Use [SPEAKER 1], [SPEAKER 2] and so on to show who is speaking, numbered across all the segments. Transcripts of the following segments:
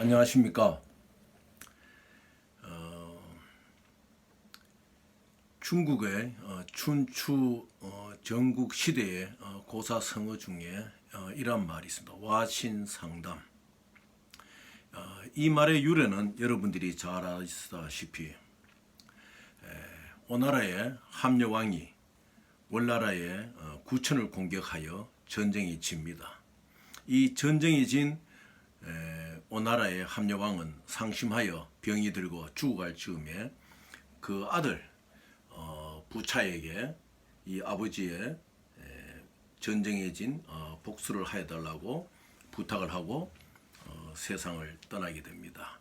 [SPEAKER 1] 안녕하십니까. 중국의 춘추 전국 시대의 고사 성어 중에 이런 말이 있습니다. 와신상담. 이 말의 유래는 여러분들이 잘 아시다시피 오나라의 함여왕이 월나라의 구천을 공격하여 전쟁이 집니다. 이 전쟁이 진 오나라의 함여왕은 상심하여 병이 들고 죽어갈 즈음에 그 아들 부차에게 이 아버지의 전쟁에 진 복수를 하여달라고 부탁을 하고 세상을 떠나게 됩니다.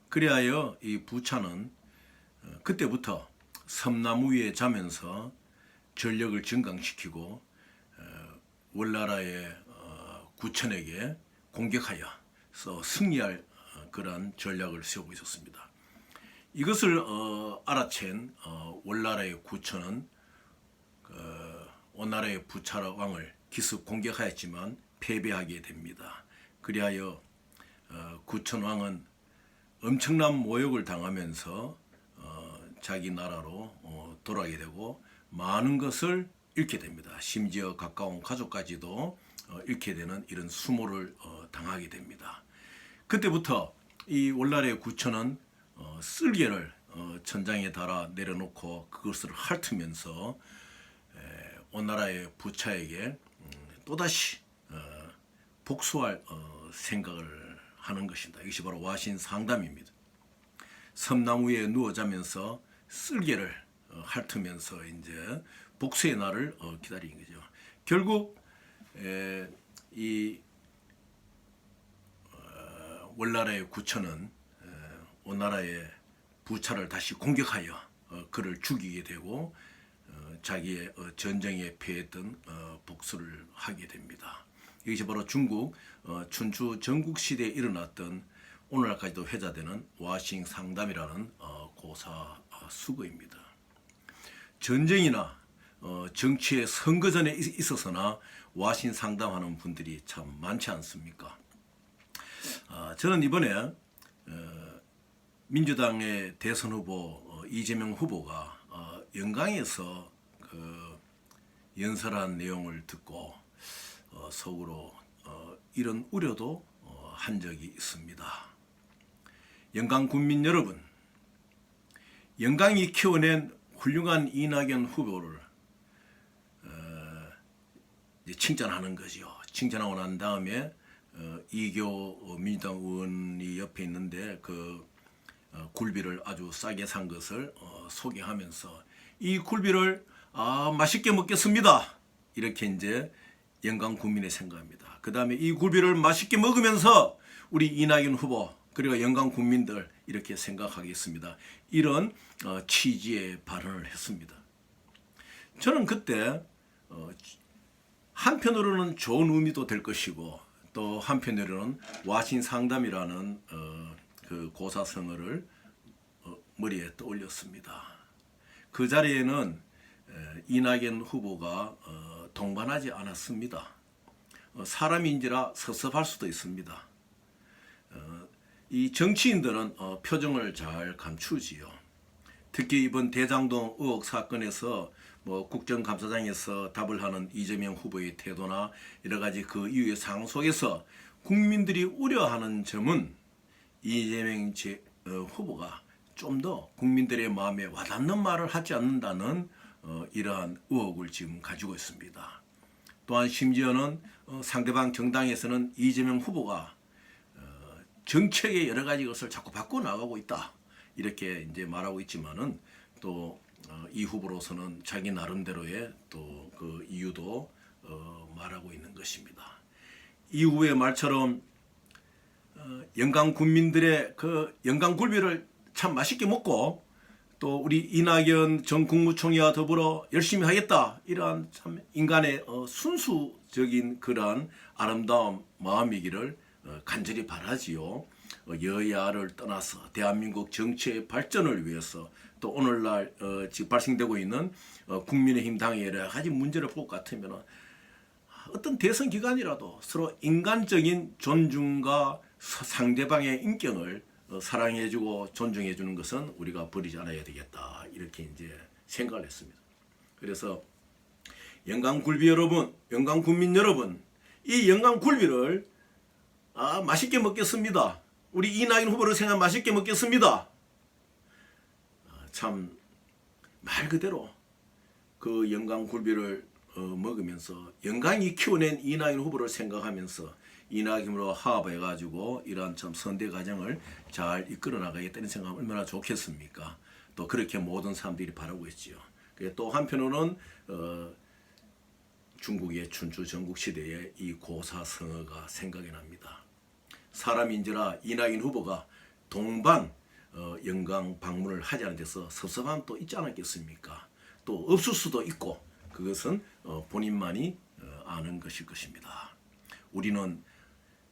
[SPEAKER 1] 그리하여 이 부차는 그때부터 섬나무 위에 자면서 전력을 증강시키고 월나라의 구천에게 공격하여서 승리할 그러한 전략을 세우고 있었습니다. 이것을 알아챈 월나라의 구천은 오나라의 부차 왕을 기습 공격하였지만 패배하게 됩니다. 그리하여 구천 왕은 엄청난 모욕을 당하면서 자기 나라로 돌아가게 되고 많은 것을 잃게 됩니다. 심지어 가까운 가족까지도 잃게 되는 이런 수모를 당하게 됩니다. 그때부터 이 월나라의 구천은 쓸개를 천장에 달아 내려놓고 그것을 핥으면서 오나라의 부차에게 또다시 복수할 생각을 하는 것입니다. 이것이 바로 와신상담입니다. 섬나무 위에 누워 자면서 쓸개를 핥으면서 이제 복수의 날을 기다리는 거죠. 결국 이 월나라의 구천은 오나라의 부차를 다시 공격하여 그를 죽이게 되고 자기의 전쟁에 패했던 복수를 하게 됩니다. 이것이 바로 중국 춘추 전국 시대에 일어났던 오늘날까지도 회자되는 와신상담이라는 고사 수거입니다. 전쟁이나 정치의 선거전에 있어서나 와신상담하는 분들이 참 많지 않습니까? 저는 이번에 민주당의 대선 후보 이재명 후보가 영광에서 그 연설한 내용을 듣고 속으로 이런 우려도 한 적이 있습니다. 영광 국민 여러분, 영광이 키워낸 훌륭한 이낙연 후보를 칭찬하는 거죠. 칭찬하고 난 다음에 이교 민주당 의원이 옆에 있는데 그 굴비를 아주 싸게 산 것을 소개하면서 이 굴비를 맛있게 먹겠습니다. 이렇게 이제 영광 국민이 생각합니다. 그 다음에 이 굴비를 맛있게 먹으면서 우리 이낙연 후보 그리고 영광 국민들 이렇게 생각하겠습니다. 이런 취지의 발언을 했습니다. 저는 그때 한편으로는 좋은 의미도 될 것이고 또 한편으로는 와신상담이라는 그 고사성어를 머리에 떠올렸습니다. 그 자리에는 이낙연 후보가 동반하지 않았습니다. 사람인지라 섭섭할 수도 있습니다. 이 정치인들은 표정을 잘 감추지요. 특히 이번 대장동 의혹 사건에서 국정감사장에서 답을 하는 이재명 후보의 태도나 여러 가지 그 이후의 상황 속에서 국민들이 우려하는 점은 이재명 후보가 좀 더 국민들의 마음에 와닿는 말을 하지 않는다는 이러한 의혹을 지금 가지고 있습니다. 또한 심지어는 상대방 정당에서는 이재명 후보가 정책의 여러 가지 것을 자꾸 바꿔 나가고 있다 이렇게 이제 말하고 있지만은 또 이 후보로서는 자기 나름대로의 또 그 이유도 말하고 있는 것입니다. 이후의 말처럼 영광 국민들의 그 영광 굴비를 참 맛있게 먹고 또 우리 이낙연 전 국무총리와 더불어 열심히 하겠다 이러한 참 인간의 순수적인 그러한 아름다운 마음이기를 간절히 바라지요. 여야를 떠나서 대한민국 정치의 발전을 위해서 또 오늘날 지금 발생되고 있는 국민의힘 당의 여러 가지 문제를 볼 것 같으면 어떤 대선 기간이라도 서로 인간적인 존중과 상대방의 인격을 사랑해주고 존중해주는 것은 우리가 버리지 않아야 되겠다. 이렇게 이제 생각을 했습니다. 그래서 영광굴비 여러분, 영광군민 여러분, 이 영광굴비를 맛있게 먹겠습니다. 우리 이낙연 후보를 생각 맛있게 먹겠습니다. 참 말 그대로 그 영광굴비를 먹으면서 영광이 키워낸 이낙연 후보를 생각하면서 이낙연으로 화합해가지고 이러한 참 선대 과정을 잘 이끌어 나가겠다는 생각하면 얼마나 좋겠습니까? 또 그렇게 모든 사람들이 바라고 있지요. 또 한편으로는 중국의 춘추 전국시대의 이 고사성어가 생각이 납니다. 사람인지라 이낙연 후보가 동반 영광 방문을 하지 않은 데서 섭섭함 또 있지 않았겠습니까? 또 없을 수도 있고 그것은 본인만이 아는 것일 것입니다. 우리는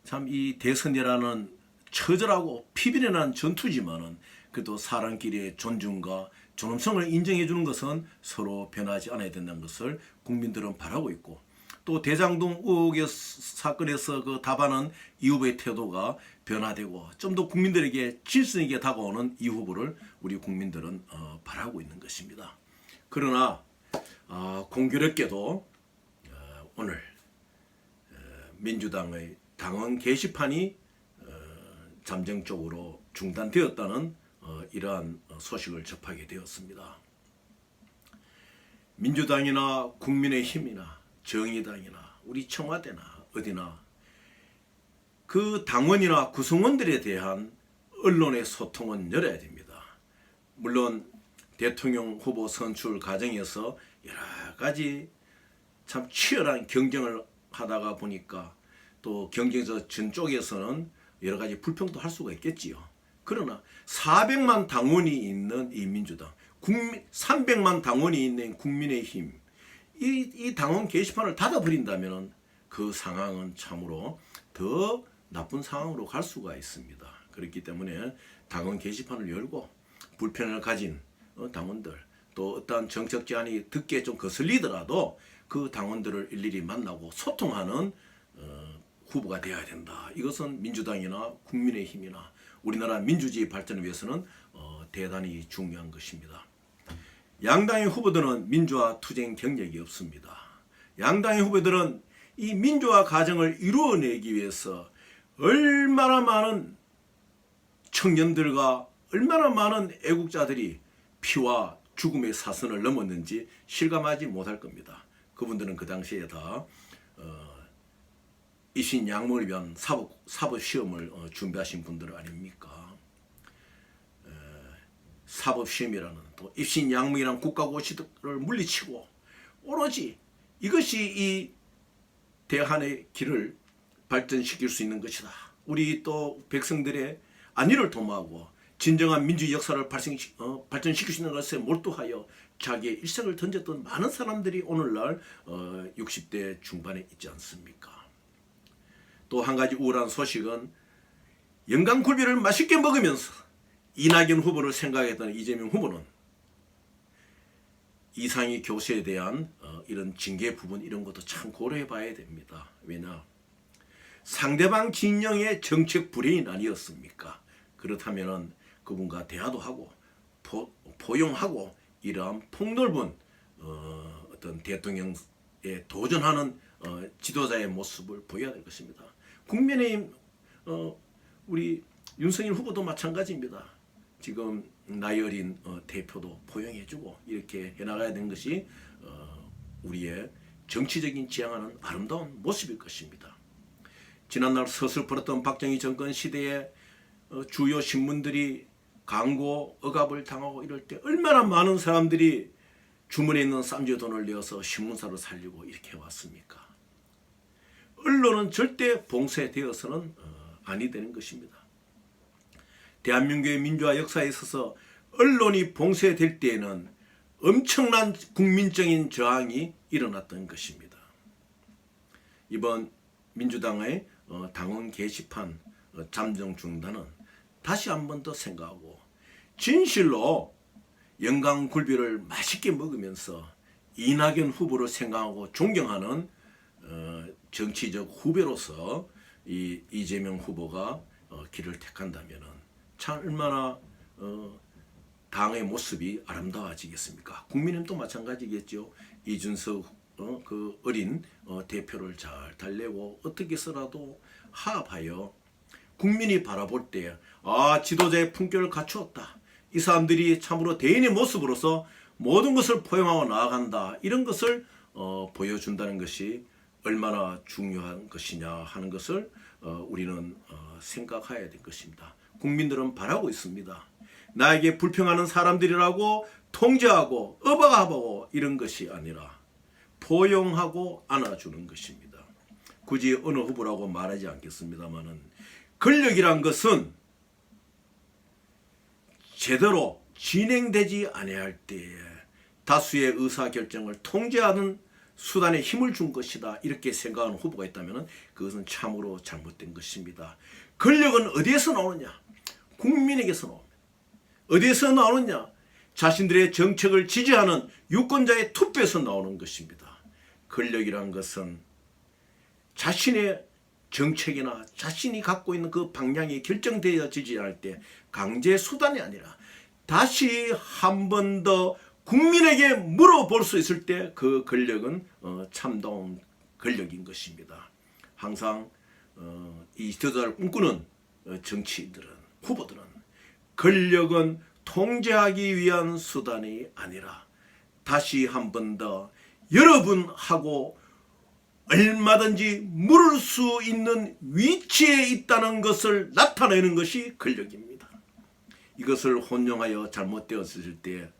[SPEAKER 1] 참 이 대선이라는 처절하고 피비린한 전투지만은 그래도 사람끼리의 존중과 존엄성을 인정해 주는 것은 서로 변하지 않아야 된다는 것을 국민들은 바라고 있고 또 대장동 의혹의 사건에서 그 답하는 이 후보의 태도가 변화되고 좀 더 국민들에게 질서 있게 다가오는 이 후보를 우리 국민들은 바라고 있는 것입니다. 그러나 공교롭게도 오늘 민주당의 당원 게시판이 잠정적으로 중단되었다는 이러한 소식을 접하게 되었습니다. 민주당이나 국민의힘이나 정의당이나 우리 청와대나 어디나 그 당원이나 구성원들에 대한 언론의 소통은 열어야 됩니다. 물론 대통령 후보 선출 과정에서 여러 가지 참 치열한 경쟁을 하다가 보니까 또 경쟁에서 전쪽에서는 여러 가지 불평도 할 수가 있겠지요. 그러나 400만 당원이 있는 이 민주당, 300만 당원이 있는 국민의힘, 이 당원 게시판을 닫아버린다면 그 상황은 참으로 더 나쁜 상황으로 갈 수가 있습니다. 그렇기 때문에 당원 게시판을 열고 불편을 가진 당원들, 또 어떠한 정책 제안이 듣기에 좀 거슬리더라도 그 당원들을 일일이 만나고 소통하는 후보가 되어야 된다. 이것은 민주당이나 국민의힘이나 우리나라 민주주의 발전을 위해서는 대단히 중요한 것입니다. 양당의 후보들은 민주화 투쟁 경력이 없습니다. 양당의 후보들은 이 민주화 과정을 이루어내기 위해서 얼마나 많은 청년들과 얼마나 많은 애국자들이 피와 죽음의 사선을 넘었는지 실감하지 못할 겁니다. 그분들은 그 당시에 다 입신양명을 위한 사법시험을 준비하신 분들 아닙니까? 사법시험이라는 또 입신양명이라는 국가고시들을 물리치고 오로지 이것이 이 대한의 길을 발전시킬 수 있는 것이다. 우리 또 백성들의 안위를 도모하고 진정한 민주의 역사를 발전시킬 수 있는 것에 몰두하여 자기의 일생을 던졌던 많은 사람들이 오늘날 60대 중반에 있지 않습니까? 또 한 가지 우울한 소식은 영광굴비를 맛있게 먹으면서 이낙연 후보를 생각했던 이재명 후보는 이상희 교수에 대한 이런 징계 부분 이런 것도 참 고려해 봐야 됩니다. 왜냐? 상대방 진영의 정책 불행인 아니었습니까? 그렇다면 그분과 대화도 하고 포용하고 이러한 폭넓은 어떤 대통령에 도전하는 지도자의 모습을 보여야 될 것입니다. 국민의힘 우리 윤석열 후보도 마찬가지입니다. 지금 나이 어린 대표도 포용해주고 이렇게 해나가야 되는 것이 우리의 정치적인 지향하는 아름다운 모습일 것입니다. 지난날 서슬퍼렀던 박정희 정권 시대에 주요 신문들이 광고 억압을 당하고 이럴 때 얼마나 많은 사람들이 주머니에 있는 쌈지 돈을 내어서 신문사를 살리고 이렇게 해왔습니까? 언론은 절대 봉쇄되어서는 아니 되는 것입니다. 대한민국의 민주화 역사에 있어서 언론이 봉쇄될 때에는 엄청난 국민적인 저항이 일어났던 것입니다. 이번 민주당의 당원 게시판 잠정 중단은 다시 한 번 더 생각하고 진실로 영광굴비를 맛있게 먹으면서 이낙연 후보를 생각하고 존경하는 정치적 후배로서 이 이재명 후보가 길을 택한다면은 참 얼마나 당의 모습이 아름다워지겠습니까? 국민의힘도 마찬가지겠죠. 이준석 그 어린 대표를 잘 달래고 어떻게 해서라도 하합하여 국민이 바라볼 때 지도자의 품격을 갖추었다. 이 사람들이 참으로 대인의 모습으로서 모든 것을 포용하고 나아간다. 이런 것을 보여준다는 것이 얼마나 중요한 것이냐 하는 것을 우리는 생각해야 될 것입니다. 국민들은 바라고 있습니다. 나에게 불평하는 사람들이라고 통제하고 억압하고 이런 것이 아니라 포용하고 안아주는 것입니다. 굳이 어느 후보라고 말하지 않겠습니다만은 권력이란 것은 제대로 진행되지 아니할 때에 다수의 의사결정을 통제하는 수단에 힘을 준 것이다. 이렇게 생각하는 후보가 있다면 그것은 참으로 잘못된 것입니다. 권력은 어디에서 나오느냐? 국민에게서 나옵니다. 어디에서 나오느냐? 자신들의 정책을 지지하는 유권자의 투표에서 나오는 것입니다. 권력이란 것은 자신의 정책이나 자신이 갖고 있는 그 방향이 결정되어지지 않을 때 강제 수단이 아니라 다시 한 번 더 국민에게 물어볼 수 있을 때 그 권력은 참다운 권력인 것입니다. 항상 이 지도자를 꿈꾸는 정치인들은, 후보들은 권력은 통제하기 위한 수단이 아니라 다시 한 번 더 여러분하고 얼마든지 물을 수 있는 위치에 있다는 것을 나타내는 것이 권력입니다. 이것을 혼용하여 잘못되었을 때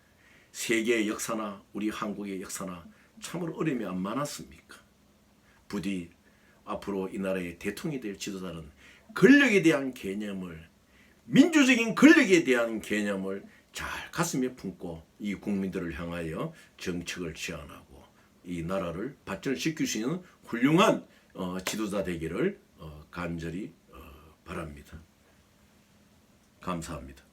[SPEAKER 1] 세계의 역사나 우리 한국의 역사나 참으로 어려움이 안 많았습니까? 부디 앞으로 이 나라의 대통령이 될 지도자는 권력에 대한 개념을, 민주적인 권력에 대한 개념을 잘 가슴에 품고 이 국민들을 향하여 정책을 제안하고 이 나라를 발전시킬 수 있는 훌륭한 지도자 되기를 간절히 바랍니다. 감사합니다.